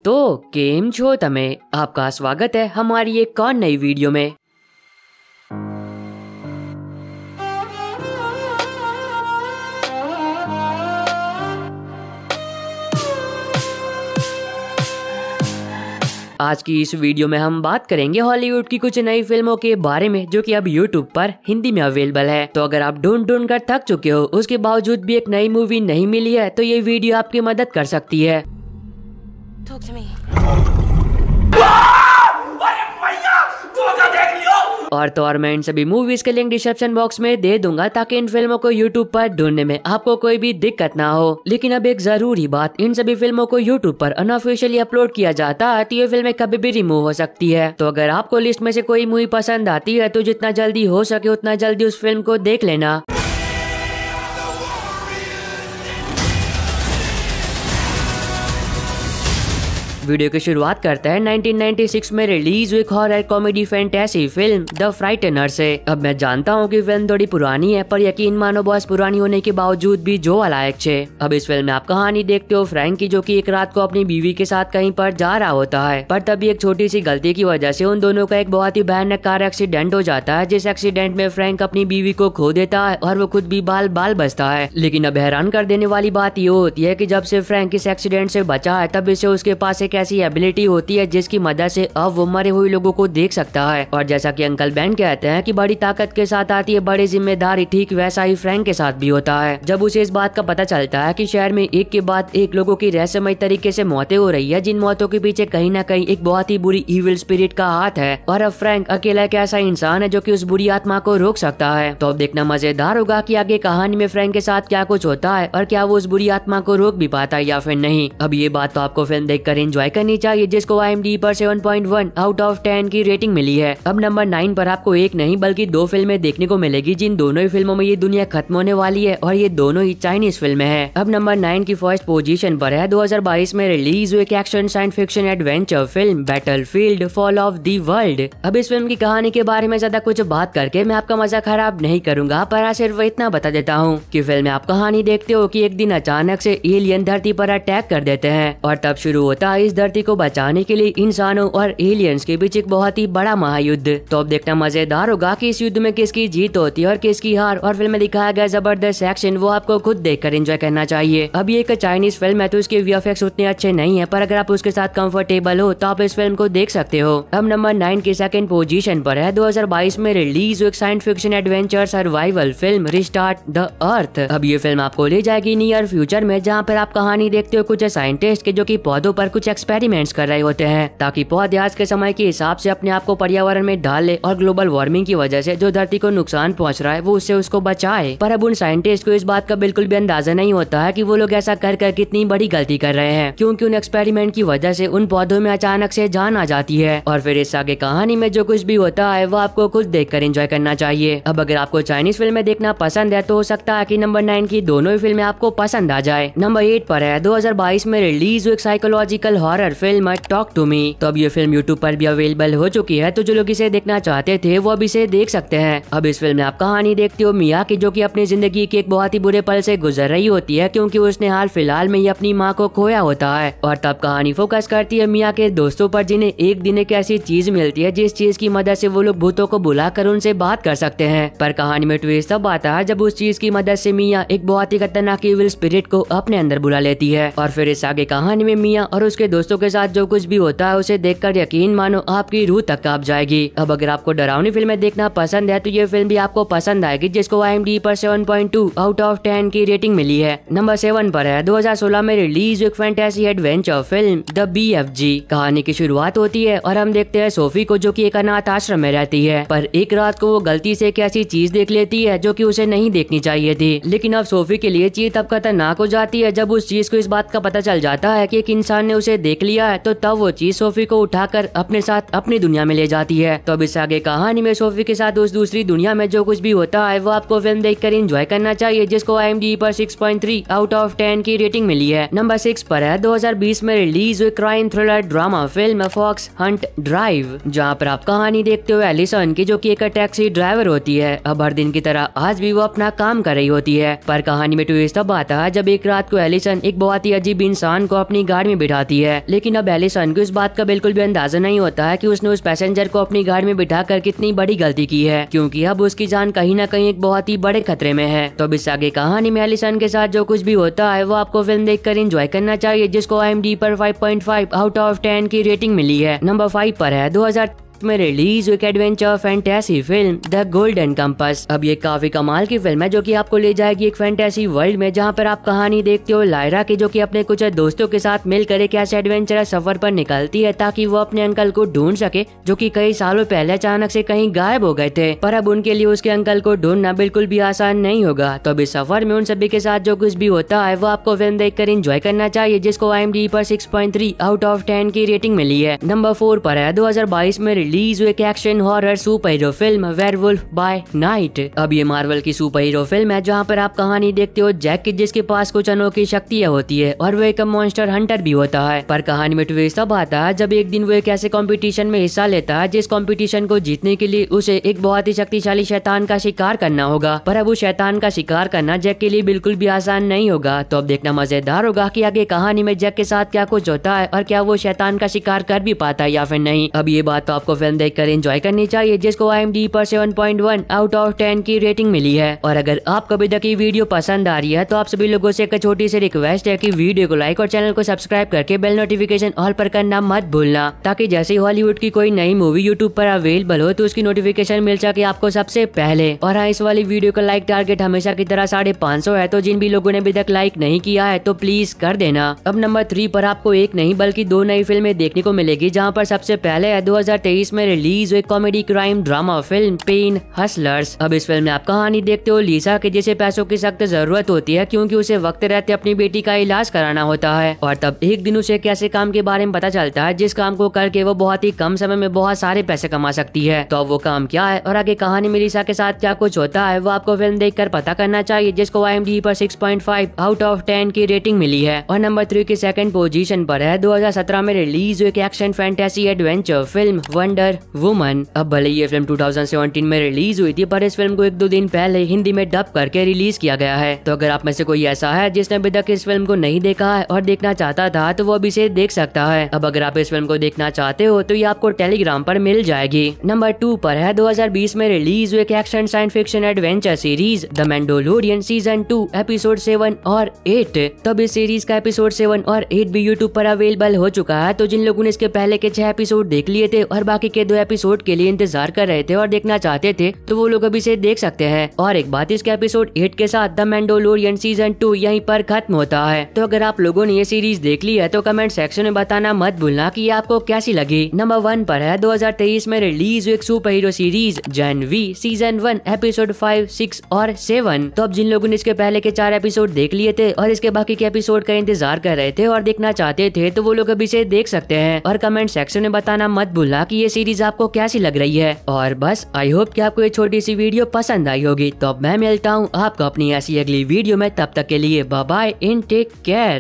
तो केम छो तमे आपका स्वागत है हमारी एक और नई वीडियो में। आज की इस वीडियो में हम बात करेंगे हॉलीवुड की कुछ नई फिल्मों के बारे में जो कि अब यूट्यूब पर हिंदी में अवेलेबल है। तो अगर आप ढूंढ कर थक चुके हो, उसके बावजूद भी एक नई मूवी नहीं मिली है, तो ये वीडियो आपकी मदद कर सकती है। Talk to me. और तो और मैं इन सभी मूवीज के लिंक डिस्क्रिप्शन बॉक्स में दे दूंगा ताकि इन फिल्मों को यूट्यूब पर ढूंढने में आपको कोई भी दिक्कत ना हो। लेकिन अब एक जरूरी बात, इन सभी फिल्मों को यूट्यूब पर अनऑफिशियली अपलोड किया जाता है तो ये फिल्में कभी भी रिमूव हो सकती है। तो अगर आपको लिस्ट में से कोई मूवी पसंद आती है तो जितना जल्दी हो सके उतना जल्दी उस फिल्म को देख लेना। वीडियो की शुरुआत करता है 1996 में रिलीज हुई horror comedy fantasy film the frightener से। अब मैं जानता हूँ कि फिल्म थोड़ी पुरानी है, पर यकीन मानो बॉस पुरानी होने के बावजूद भी जो लायक छे। अब इस फिल्म में आप कहानी देखते हो फ्रैंक की, जो कि एक रात को अपनी बीवी के साथ कहीं पर जा रहा होता है, पर तभी एक छोटी सी गलती की वजह से उन दोनों का एक बहुत ही भयानक कार एक्सीडेंट हो जाता है, जिस एक्सीडेंट में फ्रैंक अपनी बीवी को खो देता है और वो खुद भी बाल बाल बचता है। लेकिन अब हैरान कर देने वाली बात ये होती है कि जब से फ्रैंक इस एक्सीडेंट से बचा है तब से उसके पास एक ऐसी एबिलिटी होती है जिसकी मदद से अब वो मरे हुए लोगों को देख सकता है। और जैसा कि अंकल बेन कहते हैं कि बड़ी ताकत के साथ आती है बड़ी जिम्मेदारी, ठीक वैसा ही फ्रैंक के साथ भी होता है। जब उसे इस बात का पता चलता है कि शहर में एक के बाद एक लोगों की रहस्यमय तरीके से मौतें हो रही है, जिन मौतों के पीछे कहीं ना कहीं एक बहुत ही बुरी इविल स्पिरिट का हाथ है, और अब फ्रैंक अकेला एक ऐसा इंसान है जो कि उस बुरी आत्मा को रोक सकता है। तो अब देखना मजेदार होगा कि आगे कहानी में फ्रैंक के साथ क्या कुछ होता है और क्या वो उस बुरी आत्मा को रोक भी पाता है या फिर नहीं। अब ये बात तो आपको फिल्म देखकर एंजॉय करनी चाहिए, जिसको IMDb पर 7.1 आउट ऑफ 10 की रेटिंग मिली है। अब नंबर 9 पर आपको एक नहीं बल्कि दो फिल्में देखने को मिलेगी, जिन दोनों ही फिल्मों में ये दुनिया खत्म होने वाली है और ये दोनों ही चाइनीज फिल्में हैं। अब नंबर 9 की फर्स्ट पोजीशन पर है 2022 में रिलीज हुई action science fiction adventure film battlefield fall of the world. अब इस फिल्म की कहानी के बारे में ज्यादा कुछ बात करके मैं आपका मजा खराब नहीं करूंगा, पर सिर्फ इतना बता देता हूँ कि फिल्म में आप कहानी देखते हो कि एक दिन अचानक से एलियन धरती पर अटैक कर देते हैं और तब शुरू होता है इस धरती को बचाने के लिए इंसानों और एलियंस के बीच एक बहुत ही बड़ा महायुद्ध। तो अब देखना मजेदार होगा कि इस युद्ध में किसकी जीत होती है और किसकी हार, और फिल्म में दिखाया गया जबरदस्त एक्शन वो आपको खुद देखकर एंजॉय करना चाहिए। अब ये एक चाइनीज फिल्म है तो इसके VFX उतने अच्छे नहीं है, पर अगर आप उसके साथ कंफर्टेबल हो तो आप इस फिल्म को देख सकते हो। अब नंबर 9 की सेकंड पोजीशन पर है 2022 में रिलीज हुई science fiction adventure survival film restart the earth. अब ये फिल्म आपको ले जाएगी नियर फ्यूचर में, जहाँ पर आप कहानी देखते हो कुछ साइंटिस्ट के जो कि पौधों पर कुछ एक्सपेरिमेंट्स कर रहे होते हैं ताकि पौधे आज के समय के हिसाब से अपने आप को पर्यावरण में डाल ले और ग्लोबल वार्मिंग की वजह से जो धरती को नुकसान पहुंच रहा है वो उससे उसको बचाए। पर अब उन साइंटिस्ट को इस बात का बिल्कुल भी अंदाजा नहीं होता है कि वो लोग ऐसा कर कर कितनी बड़ी गलती कर रहे हैं, क्योंकि उन एक्सपेरिमेंट की वजह से उन पौधों में अचानक से जान आ जाती है। और फिर इस आगे कहानी में जो कुछ भी होता है वो आपको खुद देख कर एंजॉय करना चाहिए। अब अगर आपको चाइनीज फिल्में देखना पसंद है तो हो सकता है कि नंबर 9 की दोनों ही फिल्में आपको पसंद आ जाए। नंबर 8 पर है 2022 में रिलीज हुई psychological horror film Talk to Me. तो अब ये फिल्म यूट्यूब पर भी अवेलेबल हो चुकी है, तो जो लोग इसे देखना चाहते थे वो अब इसे देख सकते हैं। अब इस फिल्म में आप कहानी देखते हो मिया की, जो कि अपनी जिंदगी के एक बहुत ही बुरे पल से गुजर रही होती है, क्योंकि उसने हाल फिलहाल में ही अपनी माँ को खोया होता है। और तब कहानी फोकस करती है मिया के दोस्तों पर, जिन्हें एक दिन एक ऐसी चीज मिलती है जिस चीज की मदद से वो लोग भूतों को बुलाकर उनसे बात कर सकते हैं। पर कहानी में ट्विस्ट तब आता है जब उस चीज की मदद से मिया एक बहुत ही खतरनाक इविल स्पिरिट को अपने अंदर बुला लेती है। और फिर इस आगे कहानी में मिया और उसके दोस्तों के साथ जो कुछ भी होता है उसे देखकर यकीन मानो आपकी रूह तक कांप जाएगी। अब अगर आपको डरावनी फिल्में देखना पसंद है तो ये फिल्म भी आपको पसंद आएगी, जिसको IMDb पर 7.2 आउट ऑफ 10 की रेटिंग मिली है। नंबर 7 पर है 2016 में रिलीज एक fantasy adventure film the BFG। कहानी की शुरुआत होती है और हम देखते हैं सोफी को, जो कि एक अनाथ आश्रम में रहती है, पर एक रात को वो गलती से एक ऐसी चीज देख लेती है जो कि उसे नहीं देखनी चाहिए थी। लेकिन अब सोफी के लिए चीज तब खतरनाक हो जाती है जब उस चीज को इस बात का पता चल जाता है कि एक इंसान ने उसे देख लिया है, तो तब वो चीज सोफी को उठाकर अपने साथ अपनी दुनिया में ले जाती है। तो अब इस आगे कहानी में सोफी के साथ उस दूसरी दुनिया में जो कुछ भी होता है वो आपको फिल्म देखकर एंजॉय करना चाहिए, जिसको IMDb पर 6.3 आउट ऑफ 10 की रेटिंग मिली है। नंबर 6 पर है 2020 में रिलीज हुई crime thriller drama film Fox Hunt Drive, जहाँ पर आप कहानी देखते हो एलिसन की, जो कि एक टैक्सी ड्राइवर होती है। अब हर दिन की तरह आज भी वो अपना काम कर रही होती है, पर कहानी में ट्विस्ट तब आता है जब एक रात को एलिसन एक बहुत ही अजीब इंसान को अपनी गाड़ी में बिठाती है है। लेकिन अब एलिसन को इस बात का बिल्कुल भी अंदाजा नहीं होता है कि उसने उस पैसेंजर को अपनी गाड़ी में बिठाकर कितनी बड़ी गलती की है, क्योंकि अब उसकी जान कहीं ना कहीं एक बहुत ही बड़े खतरे में है। तो अब इस आगे कहानी में एलिसन के साथ जो कुछ भी होता है वो आपको फिल्म देखकर एंजॉय करना चाहिए, जिसको IMDb पर 5.5 आउट ऑफ 10 की रेटिंग मिली है। नंबर 5 पर है 2000 में रिलीज एक adventure fantasy film the golden compass. अब ये काफी कमाल की फिल्म है जो कि आपको ले जाएगी एक फैंटेसी वर्ल्ड में, जहाँ पर आप कहानी देखते हो लायरा की, जो कि अपने कुछ दोस्तों के साथ मिलकर एक ऐसे एडवेंचरस सफर पर निकलती है ताकि वो अपने अंकल को ढूंढ सके, जो कि कई सालों पहले अचानक से कहीं गायब हो गए थे। पर अब उनके लिए उसके अंकल को ढूंढना बिल्कुल भी आसान नहीं होगा। तो अब इस सफर में उन सभी के साथ जो कुछ भी होता है वो आपको फिल्म देखकर एंजॉय करना चाहिए, जिसको IMDb पर 6.3 आउट ऑफ 10 की रेटिंग मिली है। नंबर 4 पर है 2022 में रिलीज एक action horror super hero film Werewolf by Night. अब ये मार्वल की सुपर हीरो फिल्म है जहाँ पर आप कहानी देखते हो जैक की, जिसके पास कुछ अनोखी शक्तियाँ होती है और वो एक मॉन्स्टर हंटर भी होता है। पर कहानी में ट्विस्ट तब आता है जब एक दिन वो एक ऐसे कंपटीशन में हिस्सा लेता है जिस कंपटीशन को जीतने के लिए उसे एक बहुत ही शक्तिशाली शैतान का शिकार करना होगा। पर अब उस शैतान का शिकार करना जैक के लिए बिल्कुल भी आसान नहीं होगा। तो अब देखना मजेदार होगा कि आगे कहानी में जैक के साथ क्या कुछ होता है और क्या वो शैतान का शिकार कर भी पाता है या फिर नहीं। अब ये बात तो आपको फिल्म देखकर एंजॉय करनी चाहिए, जिसको IMDb पर 7.1 आउट ऑफ 10 की रेटिंग मिली है। और अगर आपको अभी तक ये वीडियो पसंद आ रही है तो आप सभी लोगों से एक छोटी सी रिक्वेस्ट है कि वीडियो को लाइक और चैनल को सब्सक्राइब करके बेल नोटिफिकेशन ऑल पर करना मत भूलना, ताकि जैसे ही हॉलीवुड की कोई नई मूवी यूट्यूब पर अवेलेबल हो तो उसकी नोटिफिकेशन मिल सके आपको सबसे पहले। और हाँ, इस वाली वीडियो का लाइक टारगेट हमेशा की तरह 550 है, तो जिन भी लोगों ने अभी तक लाइक नहीं किया है तो प्लीज कर देना। अब नंबर 3 पर आपको एक नहीं बल्कि 2 नई फिल्में देखने को मिलेगी, जहाँ पर सबसे पहले है 2023 में रिलीज एक comedy crime drama film Pain Hustlers. अब इस फिल्म में आप कहानी देखते हो लीसा के, जिसे पैसों की सख्त जरूरत होती है क्योंकि उसे वक्त रहते अपनी बेटी का इलाज कराना होता है। और तब एक दिन उसे एक ऐसे काम के बारे में पता चलता है जिस काम को करके वो बहुत ही कम समय में बहुत सारे पैसे कमा सकती है। तो अब वो काम क्या है और आगे कहानी में लीसा के साथ क्या कुछ होता है वो आपको फिल्म देखकर पता करना चाहिए, जिसको IMDb पर 6.5 आउट ऑफ 10 की रेटिंग मिली है। और नंबर 3 की सेकंड पोजीशन पर है 2017 में रिलीज एक action fantasy adventure film wonder woman. अब भले ये फिल्म 2017 में रिलीज हुई थी, पर इस फिल्म को 1-2 दिन पहले हिंदी में डब करके रिलीज किया गया है। तो अगर आप में से कोई ऐसा है जिसने अभी तक इस फिल्म को नहीं देखा है और देखना चाहता था तो वो अभी इसे देख सकता है। अब अगर आप इस फिल्म को देखना चाहते हो तो ये आपको टेलीग्राम पर मिल जाएगी। नंबर 2 पर है 2020 में रिलीज एक action science fiction adventure series the Mandalorian season 2 episode 7 और 8। तब इस सीरीज का एपिसोड 7 और 8 भी यूट्यूब पर अवेलेबल हो चुका है। तो जिन लोगों ने इसके पहले के 6 एपिसोड देख लिए थे और बाकी के 2 एपिसोड के लिए इंतजार कर रहे थे और देखना चाहते थे तो वो लोग अभी से देख सकते हैं। और एक बात, इसके एपिसोड 8 के साथ द मैंडोलोरियन सीजन 2 यहीं पर खत्म होता है। तो अगर आप लोगों ने ये सीरीज देख ली है तो कमेंट सेक्शन में बताना मत भूलना कि ये आपको कैसी लगी। नंबर 1 पर है 2023 में रिलीज एक सुपर हीरो सीरीज जन वी सीजन 1 एपिसोड 5, 6 और 7। तो अब जिन लोगों ने इसके पहले के 4 एपिसोड देख लिए थे और इसके बाकी के एपिसोड का इंतजार कर रहे थे और देखना चाहते थे तो वो लोग अभी से देख सकते हैं। और कमेंट सेक्शन में बताना मत भूलना कि ये सीरीज आपको कैसी लग रही है। और बस आई होप कि आपको ये छोटी सी वीडियो पसंद आई होगी। तो अब मैं मिलता हूँ आपको अपनी ऐसी अगली वीडियो में, तब तक के लिए bye bye and take care.